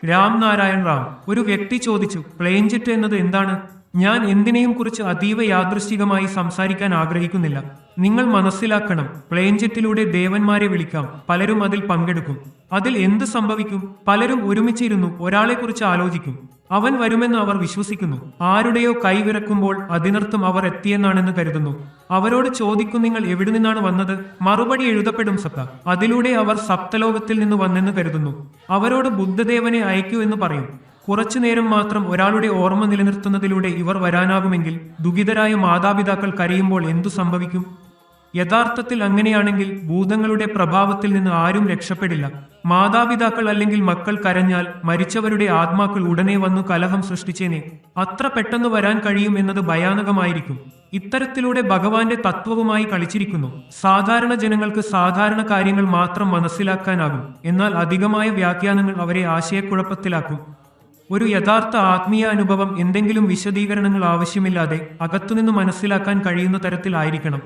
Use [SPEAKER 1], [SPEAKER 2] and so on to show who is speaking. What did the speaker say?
[SPEAKER 1] രാംനാരായൺ റാം. ഒരു വ്യക്തി ചോദിച്ചു, പ്ലെയിൻ ജെറ്റ് എന്നത് എന്താണ്? ഞാൻ എന്തിനേയും കുറിച്ച് അതീവ യാദൃശ്ചികമായി സംസാരിക്കാൻ ആഗ്രഹിക്കുന്നില്ല. നിങ്ങൾ മനസ്സിലാക്കണം, പ്ലെയിൻ ജെറ്റിലൂടെ ദേവന്മാരെ വിളിക്കാം. പലരും അതിൽ പങ്കെടുക്കും. അതിൽ എന്ത് സംഭവിക്കും? പലരും ഒരുമിച്ചിരുന്നു ഒരാളെക്കുറിച്ച് ആലോചിക്കും. അവൻ വരുമെന്ന് അവർ വിശ്വസിക്കുന്നു. ആരുടെയോ കൈ വിറക്കുമ്പോൾ അതിനർത്ഥം അവർ എത്തിയെന്നാണെന്ന് കരുതുന്നു. അവരോട് ചോദിക്കും, നിങ്ങൾ എവിടെ നിന്നാണ് വന്നത്? മറുപടി എഴുതപ്പെടും സത്ത. അതിലൂടെ അവർ സപ്തലോകത്തിൽ നിന്ന് വന്നെന്ന് കരുതുന്നു. അവരോട് ബുദ്ധദേവനെ അയക്കൂ എന്ന് പറയും. കുറച്ചുനേരം മാത്രം ഒരാളുടെ ഓർമ്മ നിലനിർത്തുന്നതിലൂടെ ഇവർ വരാനാകുമെങ്കിൽ ദുഃഖിതരായ മാതാപിതാക്കൾ കരയുമ്പോൾ എന്തു സംഭവിക്കും? യഥാർത്ഥത്തിൽ അങ്ങനെയാണെങ്കിൽ ഭൂതങ്ങളുടെ പ്രഭാവത്തിൽ നിന്ന് ആരും രക്ഷപ്പെടില്ല. മാതാപിതാക്കൾ അല്ലെങ്കിൽ മക്കൾ കരഞ്ഞാൽ മരിച്ചവരുടെ ആത്മാക്കൾ ഉടനെ വന്നു കലഹം സൃഷ്ടിച്ചേനെ. അത്ര പെട്ടെന്ന് വരാൻ കഴിയും എന്നത് ഭയാനകമായിരിക്കും. ഇത്തരത്തിലൂടെ ഭഗവാന്റെ തത്വവുമായി കളിച്ചിരിക്കുന്നു. സാധാരണ ജനങ്ങൾക്ക് സാധാരണ കാര്യങ്ങൾ മാത്രം മനസ്സിലാക്കാനാകും. എന്നാൽ അധികമായ വ്യാഖ്യാനങ്ങൾ അവരെ ആശയക്കുഴപ്പത്തിലാക്കും. ഒരു യഥാർത്ഥ ആത്മീയ അനുഭവം എന്തെങ്കിലും വിശദീകരണങ്ങൾ ആവശ്യമില്ലാതെ അകത്തുനിന്ന് മനസ്സിലാക്കാൻ കഴിയുന്ന തരത്തിൽ ആയിരിക്കണം.